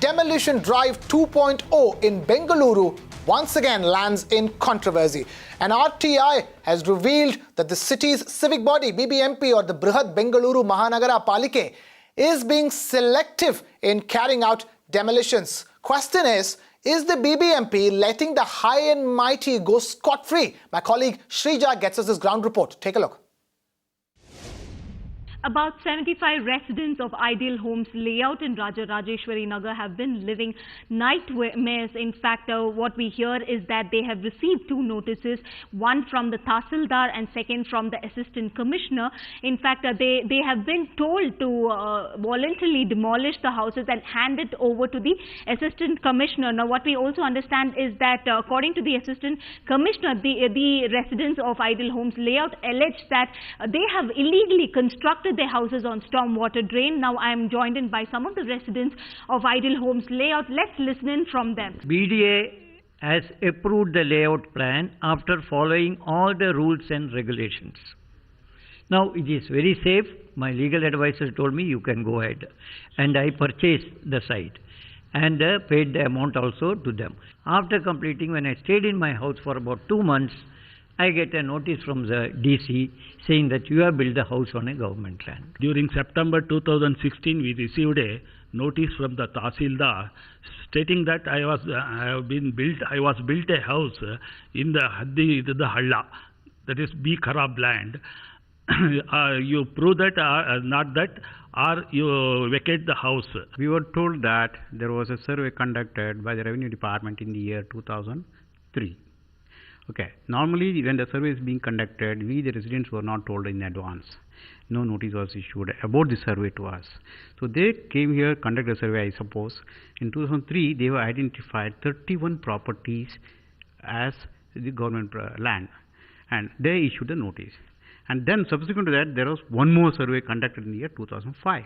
Demolition Drive 2.0 in Bengaluru once again lands in controversy. An RTI has revealed that the city's civic body, BBMP, or the Bruhat Bengaluru Mahanagara Palike, is being selective in carrying out demolitions. Question is the BBMP letting the high and mighty go scot-free? My colleague Shrija gets us this ground report. Take a look. About 75 residents of Ideal Homes layout in Rajarajeshwari Nagar have been living nightmares. In fact, what we hear is that they have received two notices, one from the Tahsildar and second from the Assistant Commissioner. In fact, they have been told to voluntarily demolish the houses and hand it over to the Assistant Commissioner. Now, what we also understand is that according to the Assistant Commissioner, the residents of Ideal Homes layout allege that they have illegally constructed their houses on stormwater drain. Now I am joined in by some of the residents of Ideal Homes layout. Let's listen in from them. BDA has approved the layout plan after following all the rules and regulations. Now it is very safe. My legal advisor told me you can go ahead, and I purchased the site and paid the amount also to them. After completing, when I stayed in my house for about 2 months, I get a notice from the DC saying that you have built the house on a government land. During September 2016, we received a notice from the Tahsildar stating that I was built a house in the Halla, that is B Kharab land. You prove that not that, or you vacate the house. We were told that there was a survey conducted by the Revenue Department in the year 2003. Okay. Normally, when the survey is being conducted, we the residents were not told in advance. No notice was issued about the survey to us. So they came here, conducted a survey, I suppose. In 2003, they were identified 31 properties as the government land, and they issued a notice. And then subsequent to that, there was one more survey conducted in the year 2005.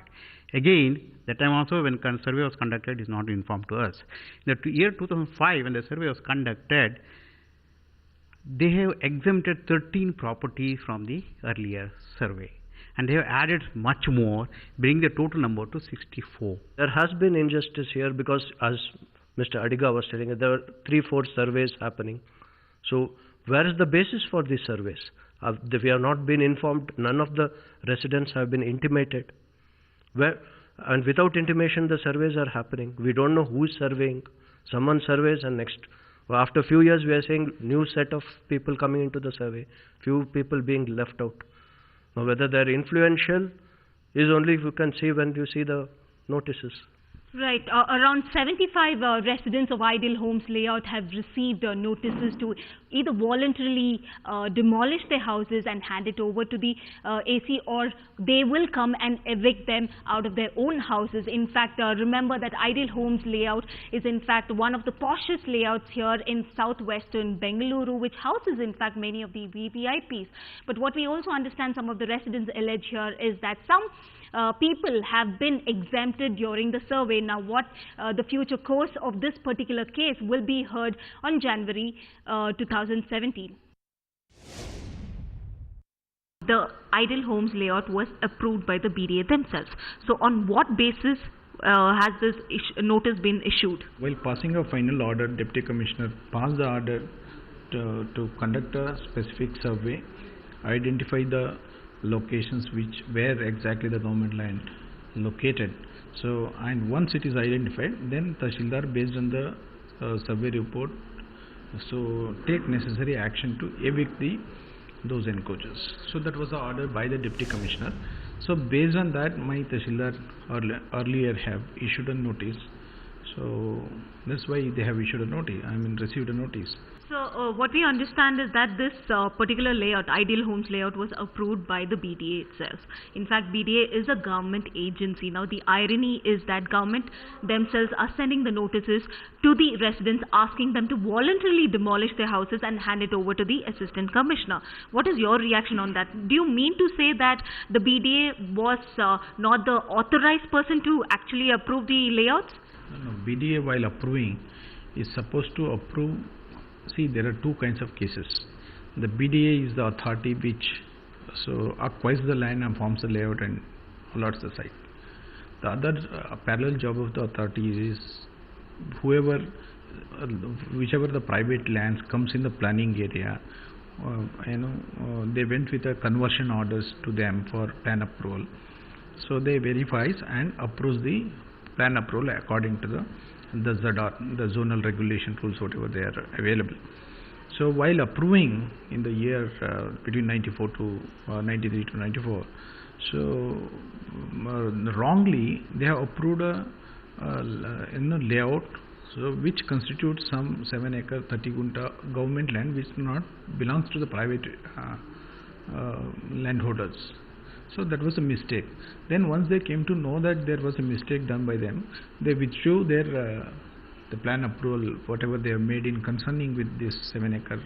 Again, that time also when survey was conducted, is not informed to us. In the year 2005, when the survey was conducted, they have exempted 13 properties from the earlier survey, and they have added much more, bringing the total number to 64. There has been injustice here because, as Mr. Adiga was telling, there are 3-4 surveys happening. So where is the basis for these surveys? We have not been informed. None of the residents have been intimated. And without intimation, the surveys are happening. We don't know who is surveying. Someone surveys, and next, after a few years, we are seeing new set of people coming into the survey, few people being left out. Now, whether they are influential is only you can see when you see the notices. Right. Around 75 residents of Ideal Homes layout have received notices to either voluntarily demolish their houses and hand it over to the AC, or they will come and evict them out of their own houses. In fact, remember that Ideal Homes layout is in fact one of the poshest layouts here in southwestern Bengaluru, which houses in fact many of the VVIPs. But what we also understand, some of the residents allege here, is that some people have been exempted during the survey. Now, what the future course of this particular case will be heard on January 2017. The Ideal Homes layout was approved by the BDA themselves. So, on what basis has this notice been issued? While passing a final order, Deputy Commissioner passed the order to conduct a specific survey, identify the locations where exactly the government land located. So, and once it is identified, then Tahsildar, based on the survey report, so take necessary action to evict those encroachers. So that was the order by the Deputy Commissioner. So based on that, my Tahsildar earlier have issued a notice. So that's why they have issued a notice. Received a notice. So what we understand is that this particular layout, Ideal Homes layout, was approved by the BDA itself. In fact, BDA is a government agency. Now, the irony is that government themselves are sending the notices to the residents, asking them to voluntarily demolish their houses and hand it over to the Assistant Commissioner. What is your reaction on that? Do you mean to say that the BDA was not the authorized person to actually approve the layouts? No, BDA, while approving, is supposed to approve. See, there are two kinds of cases. The BDA is the authority which acquires the land and forms the layout and allots the site. The other parallel job of the authorities is whichever the private lands comes in the planning area, they went with a conversion orders to them for plan approval. So they verifies and approves the plan approval according to the ZR, the zonal regulation rules, whatever they are available. So while approving in the year between 93 to 94, so wrongly they have approved a layout, so which constitutes some 7 acre 30 gunta government land which not belongs to the private landholders. So that was a mistake. Then once they came to know that there was a mistake done by them, they withdrew their the plan approval, whatever they have made in concerning with this 7 acre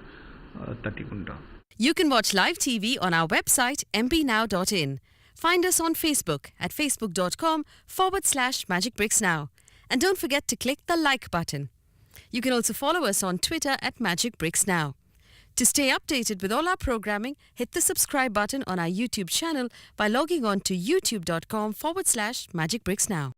30 gunta. You can watch live TV on our website mpnow.in. Find us on Facebook at facebook.com/magicbricksnow. And don't forget to click the like button. You can also follow us on Twitter at magicbricksnow. To stay updated with all our programming, hit the subscribe button on our YouTube channel by logging on to youtube.com/magicbricksnow.